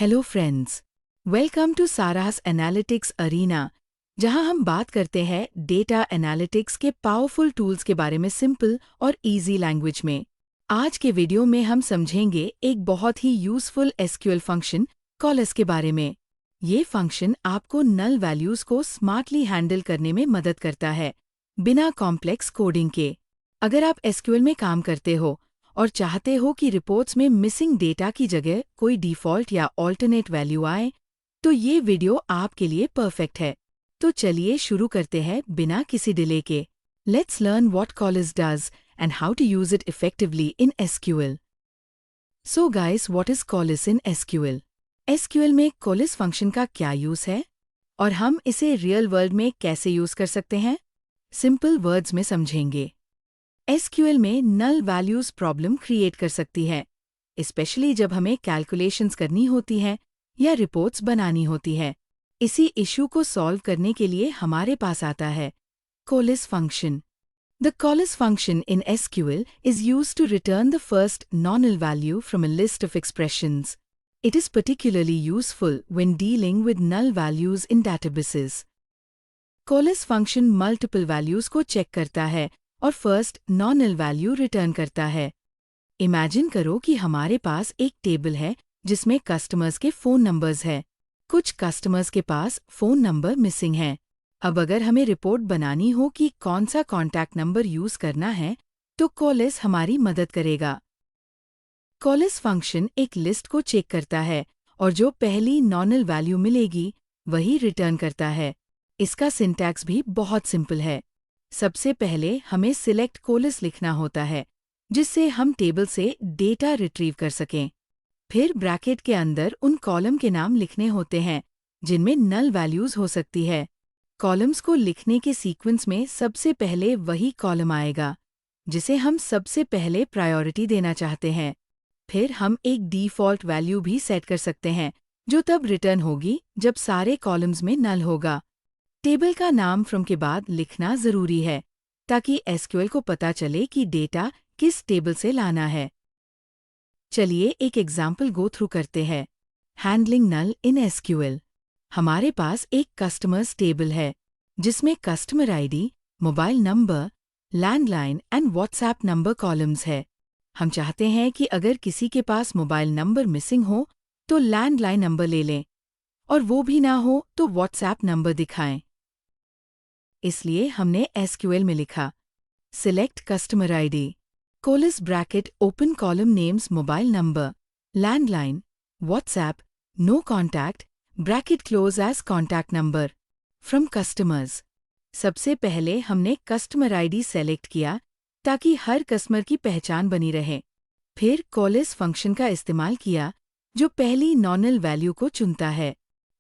Hello friends, welcome to Saras analytics arena, जहां हम बात करते हैं डेटा एनालिटिक्स के पावरफुल टूल्स के बारे में सिंपल और इजी लैंग्वेज में। आज के वीडियो में हम समझेंगे एक बहुत ही यूजफुल एसक्यूएल फंक्शन कॉलस के बारे में। ये फंक्शन आपको नल वैल्यूज को स्मार्टली हैंडल करने में मदद करता है, बिना कॉम्प्लेक्स कोडिंग के। अगर आप एसक्यूएल में काम करते हो और चाहते हो कि रिपोर्ट्स में मिसिंग डेटा की जगह कोई डिफ़ॉल्ट या ऑल्टरनेट वैल्यू आए, तो ये वीडियो आपके लिए परफेक्ट है। तो चलिए शुरू करते हैं बिना किसी डिले के। Let's learn what coalesce does and how to use it effectively in SQL. So guys, what is coalesce in SQL? SQL में कॉलस फंक्शन का क्या यूज है और हम इसे रियल वर्ल्ड में कैसे यूज कर सकते हैं, सिंपल वर्ड्स में समझेंगे। एसक्यूएल में नल वैल्यूज प्रॉब्लम क्रिएट कर सकती है, स्पेशली जब हमें कैलकुलेशंस करनी होती हैं या रिपोर्ट्स बनानी होती है। इसी इशू को सॉल्व करने के लिए हमारे पास आता है coalesce function. The coalesce function in SQL is used to return the first non null value from a list of expressions. It is particularly useful when dealing with null values in databases. Coalesce function multiple values को check करता है और first non null value return करता है। Imagine करो कि हमारे पास एक टेबल है जिसमें कस्टमर्स के फ़ोन नंबर्स हैं। कुछ कस्टमर्स के पास फ़ोन नंबर मिसिंग है। अब अगर हमें रिपोर्ट बनानी हो कि कौन सा कॉन्टैक्ट नंबर यूज़ करना है, तो कॉलस हमारी मदद करेगा। कॉलस फंक्शन एक लिस्ट को चेक करता है और जो पहली नॉनल वैल्यू मिलेगी वही रिटर्न करता है। इसका सिंटैक्स भी बहुत सिंपल है। सबसे पहले हमें सिलेक्ट कॉलस लिखना होता है, जिससे हम टेबल से डेटा रिट्रीव कर सकें। फिर ब्रैकेट के अंदर उन कॉलम के नाम लिखने होते हैं जिनमें नल वैल्यूज हो सकती है। कॉलम्स को लिखने के सीक्वेंस में सबसे पहले वही कॉलम आएगा जिसे हम सबसे पहले प्रायोरिटी देना चाहते हैं। फिर हम एक डिफ़ॉल्ट वैल्यू भी सेट कर सकते हैं, जो तब रिटर्न होगी जब सारे कॉलम्स में नल होगा। टेबल का नाम फ्रॉम के बाद लिखना जरूरी है, ताकि एसक्यूएल को पता चले कि डेटा किस टेबल से लाना है। चलिए एक एग्जाम्पल गो थ्रू करते हैं। Handling null in SQL. हमारे पास एक कस्टमर्स टेबल है जिसमें customer ID, mobile number, landline and WhatsApp number columns है। हम चाहते हैं कि अगर किसी के पास मोबाइल नंबर मिसिंग हो तो लैंडलाइन नंबर ले लें, और वो भी ना हो तो व्हाट्सएप नंबर दिखाएं। इसलिए हमने एसक्यूएल में लिखा select customer ID, coalesce bracket open column names mobile number, landline, WhatsApp, no contact, bracket close as contact number from customers. सबसे पहले हमने कस्टमर आईडी सेलेक्ट किया ताकि हर कस्टमर की पहचान बनी रहे। फिर कॉलस फंक्शन का इस्तेमाल किया जो पहली नॉनल वैल्यू को चुनता है।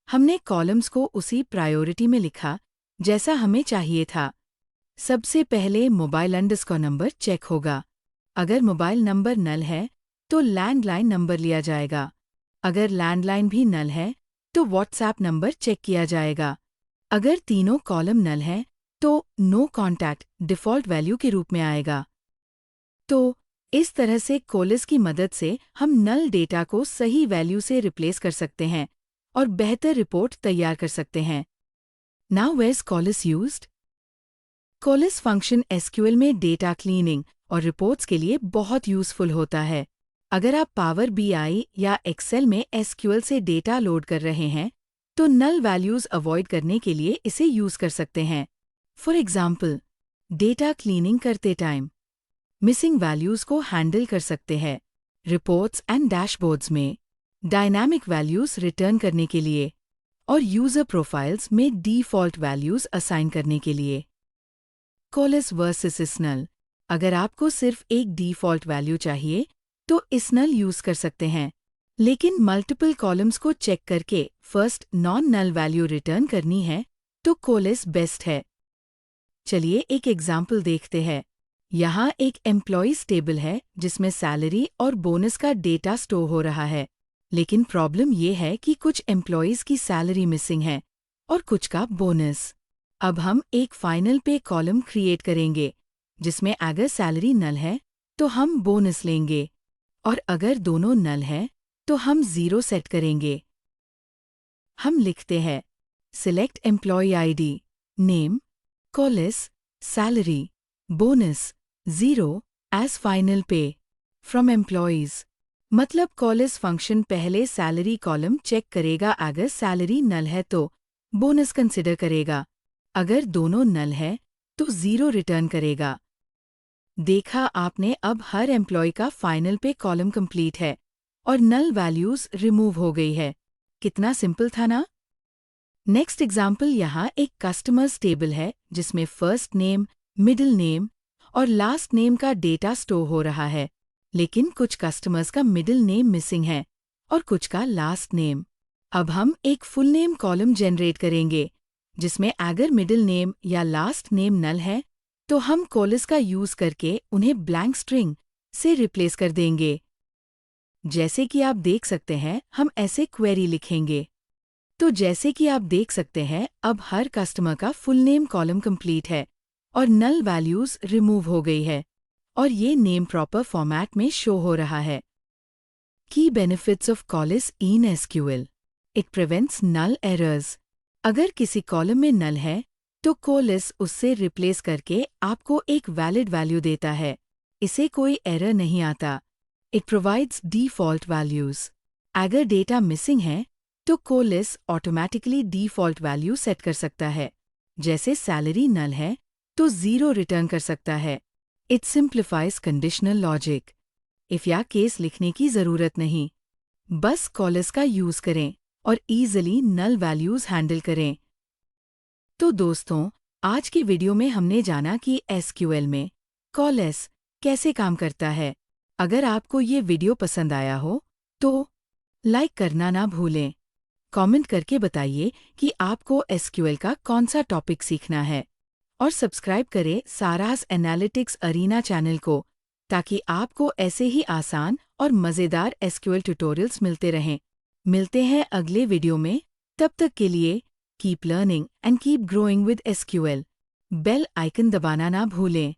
हमने कॉलम्स को उसी प्रायोरिटी में लिखा जैसा हमें चाहिए था। सबसे पहले मोबाइल अंडरस्कोर नंबर चेक होगा। अगर मोबाइल नंबर नल है तो लैंडलाइन नंबर लिया जाएगा। अगर लैंडलाइन भी नल है तो व्हाट्सएप नंबर चेक किया जाएगा। अगर तीनों कॉलम नल है तो नो कॉन्टैक्ट डिफ़ॉल्ट वैल्यू के रूप में आएगा। तो इस तरह से कॉलस की मदद से हम नल डेटा को सही वैल्यू से रिप्लेस कर सकते हैं और बेहतर रिपोर्ट तैयार कर सकते हैं। Now where's coalesce used? Coalesce function SQL में डेटा क्लीनिंग और रिपोर्ट्स के लिए बहुत यूजफुल होता है। अगर आप पावर बीआई या एक्सेल में एसक्यूएल से डेटा लोड कर रहे हैं, तो नल वैल्यूज अवॉइड करने के लिए इसे यूज कर सकते हैं। फॉर एग्जाम्पल, डेटा क्लीनिंग करते टाइम मिसिंग वैल्यूज को हैंडल कर सकते हैं। रिपोर्ट्स एंड डैशबोर्ड्स में डायनामिक वैल्यूज रिटर्न करने के लिए और यूजर प्रोफाइल्स में डिफ़ॉल्ट वैल्यूज असाइन करने के लिए। Coalesce versus isnull. अगर आपको सिर्फ एक डिफ़ॉल्ट वैल्यू चाहिए तो इसनल यूज कर सकते हैं, लेकिन मल्टीपल कॉलम्स को चेक करके first non null value return करनी है तो कॉलस बेस्ट है। चलिए एक एग्जाम्पल देखते हैं। यहाँ एक एम्प्लॉइज टेबल है जिसमें सैलरी और बोनस का डेटा स्टोर हो रहा है, लेकिन प्रॉब्लम ये है कि कुछ एम्प्लॉइज की सैलरी मिसिंग है और कुछ का बोनस। अब हम एक फाइनल पे कॉलम क्रिएट करेंगे जिसमें अगर सैलरी नल है तो हम बोनस लेंगे, और अगर दोनों नल है तो हम 0 सेट करेंगे। हम लिखते हैं select employee ID, name, coalesce, salary, bonus, 0 as final pay from employees. मतलब कॉलिस फंक्शन पहले सैलरी कॉलम चेक करेगा, अगर सैलरी नल है तो बोनस कंसिडर करेगा, अगर दोनों नल है तो 0 रिटर्न करेगा। देखा आपने, अब हर एम्प्लॉय का फाइनल पे कॉलम कंप्लीट है और नल वैल्यूज रिमूव हो गई है। कितना सिंपल था ना। नेक्स्ट एग्जाम्पल, यहाँ एक कस्टमर्स टेबल है जिसमें फर्स्ट नेम, मिडिल नेम और लास्ट नेम का डेटा स्टोर हो रहा है, लेकिन कुछ कस्टमर्स का मिडिल नेम मिसिंग है और कुछ का लास्ट नेम। अब हम एक फुल नेम कॉलम जनरेट करेंगे जिसमें अगर मिडिल नेम या लास्ट नेम नल है तो हम कॉलिस का यूज करके उन्हें ब्लैंक स्ट्रिंग से रिप्लेस कर देंगे। जैसे कि आप देख सकते हैं, हम ऐसे क्वेरी लिखेंगे। तो जैसे कि आप देख सकते हैं, अब हर कस्टमर का फुल नेम कॉलम कंप्लीट है और नल वैल्यूज रिमूव हो गई है और ये नेम प्रॉपर फॉर्मेट में शो हो रहा है। Key benefits of coalesce in SQL. It prevents null errors. अगर किसी कॉलम में नल है तो कॉलिस उससे रिप्लेस करके आपको एक वैलिड वैल्यू देता है, इसे कोई एरर नहीं आता। It provides default values. अगर डेटा मिसिंग है तो Collins automatically default value set कर सकता है, जैसे सैलरी नल है तो 0 रिटर्न कर सकता है। It simplifies conditional logic. If या केस लिखने की जरूरत नहीं, बस कॉलिस का यूज करें और इजीली नल वैल्यूज हैंडल करें। तो दोस्तों, आज की वीडियो में हमने जाना कि एसक्यूएल में कॉलिस कैसे काम करता है। अगर आपको ये वीडियो पसंद आया हो तो लाइक करना ना भूलें। कमेंट करके बताइए कि आपको एसक्यूएल का कौन सा टॉपिक सीखना है और सब्सक्राइब करें सारास एनालिटिक्स अरीना चैनल को, ताकि आपको ऐसे ही आसान और मज़ेदार एसक्यूएल ट्यूटोरियल्स मिलते रहें। मिलते हैं अगले वीडियो में, तब तक के लिए keep learning and keep growing with SQL. Bell icon दबाना ना भूलें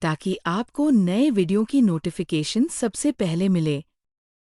ताकि आपको नए वीडियो की नोटिफिकेशन सबसे पहले मिले।